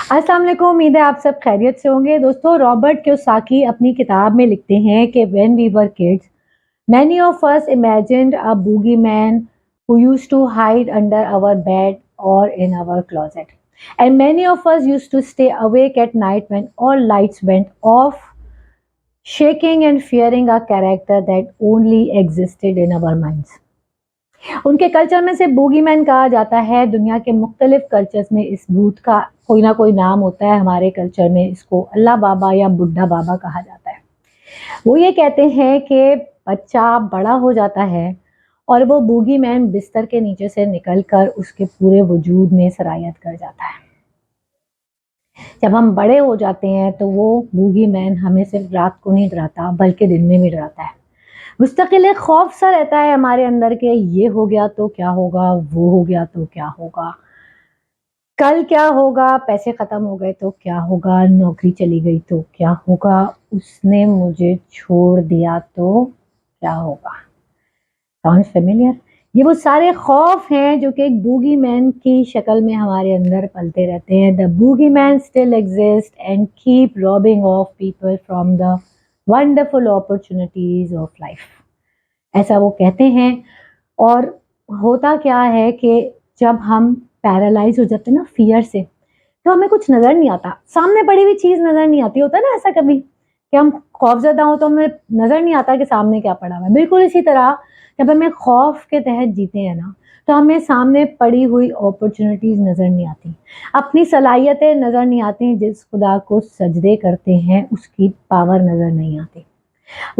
अस्सलाम वालेकुम, उम्मीद है आप सब खैरियत से होंगे। दोस्तों, रॉबर्ट कियोसाकी अपनी किताब में लिखते हैं कि when we were kids many of us imagined a boogeyman who used to hide under our bed or in our closet. And many of us used to stay awake at night when all lights went off, shaking and fearing a character that only existed in our minds. उनके culture में से boogie man कहा जाता है। दुनिया के मुख्तलिफ cultures में इस भूत का कोई ना कोई नाम होता है। हमारे कल्चर में इसको अल्लाह बाबा या बुढ़ा बाबा कहा जाता है। वो ये कहते हैं कि बच्चा बड़ा हो जाता है और वो बूगी मैन बिस्तर के नीचे से निकलकर उसके पूरे वजूद में सरायत कर जाता है। जब हम बड़े हो जाते हैं तो वो बूगी मैन हमें सिर्फ रात को नहीं डराता बल्कि दिन में भी डराता है। मुस्तकिल एक खौफ सा रहता है हमारे अंदर के, ये हो गया तो क्या होगा, वो हो गया तो क्या होगा, कल क्या होगा, पैसे खत्म हो गए तो क्या होगा, नौकरी चली गई तो क्या होगा, उसने मुझे छोड़ दिया तो क्या होगा। Sound familiar? ये वो सारे खौफ हैं जो कि एक बूगी मैन की शक्ल में हमारे अंदर पलते रहते हैं। The boogie man still exist and keep robbing of people from the wonderful opportunities of life, ऐसा वो कहते हैं। और होता क्या है कि जब हम पैरालाइज हो जाते हैं ना फियर से, तो हमें कुछ नज़र नहीं आता, सामने पड़ी हुई चीज़ नज़र नहीं आती। होता है ना ऐसा कभी कि हम खौफजदा हो तो हमें नज़र नहीं आता कि सामने क्या पड़ा हुआ है। बिल्कुल इसी तरह जब हमें खौफ के तहत जीते हैं ना, तो हमें सामने पड़ी हुई अपॉर्चुनिटीज़ नज़र नहीं आती, अपनी सलाहियतें नज़र नहीं आती, जिस खुदा को सजदे करते हैं उसकी पावर नज़र नहीं आती।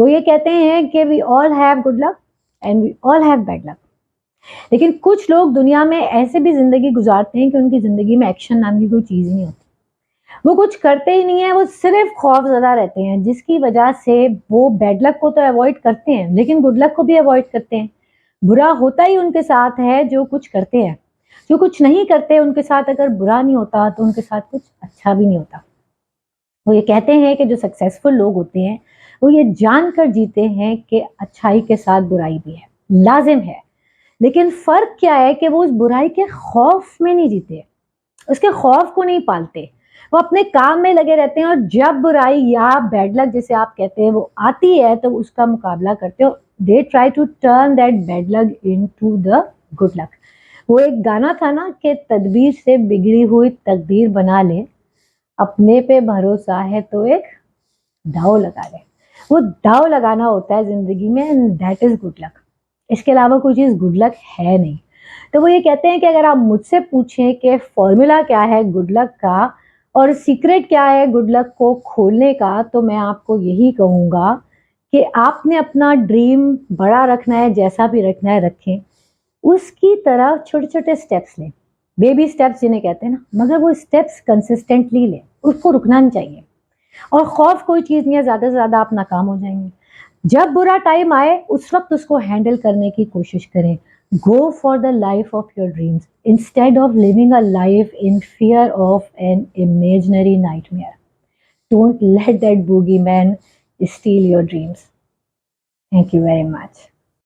वो ये कहते हैं कि we all have good luck and we all have bad luck. लेकिन कुछ लोग दुनिया में ऐसे भी जिंदगी गुजारते हैं कि उनकी जिंदगी में एक्शन नाम की कोई चीज नहीं होती, वो कुछ करते ही नहीं है, वो सिर्फ खौफजदा रहते हैं, जिसकी वजह से वो बैड लक को तो अवॉइड करते हैं लेकिन गुड लक को भी अवॉइड करते हैं। बुरा होता ही उनके साथ है जो कुछ करते हैं, जो कुछ नहीं करते उनके साथ अगर बुरा नहीं होता तो उनके साथ कुछ अच्छा भी नहीं होता। वो ये कहते हैं कि जो सक्सेसफुल लोग होते हैं वो ये जानकर जीते हैं कि अच्छाई के साथ बुराई भी है, लाजिम है। लेकिन फर्क क्या है कि वो उस बुराई के खौफ में नहीं जीते, उसके खौफ को नहीं पालते, वो अपने काम में लगे रहते हैं। और जब बुराई या बैड लक जिसे आप कहते हैं वो आती है तो उसका मुकाबला करते हो। They try to turn that bad luck into the good luck. वो एक गाना था ना कि तदबीर से बिगड़ी हुई तकदीर बना ले, अपने पे भरोसा है तो एक दाव लगा ले। वो दाव लगाना होता है जिंदगी में, and that is good luck. इसके अलावा कोई चीज़ गुड लक है नहीं। तो वो ये कहते हैं कि अगर आप मुझसे पूछें कि फॉर्मूला क्या है गुड लक का और सीक्रेट क्या है गुड लक को खोलने का, तो मैं आपको यही कहूँगा कि आपने अपना ड्रीम बड़ा रखना है, जैसा भी रखना है रखें, उसकी तरफ छोटे छोटे स्टेप्स लें, बेबी स्टेप्स जिन्हें कहते हैं ना, मगर वो स्टेप्स कंसिस्टेंटली लें, उसको रुकना नहीं चाहिए। और खौफ कोई चीज़ नहीं है, ज़्यादा से ज़्यादा आप नाकाम हो जाएंगे। जब बुरा टाइम आए उस वक्त उसको हैंडल करने की कोशिश करें। Go for the life of your dreams instead of living a life in fear of an imaginary nightmare. Don't let that boogie man steel your dreams. Thank you very much.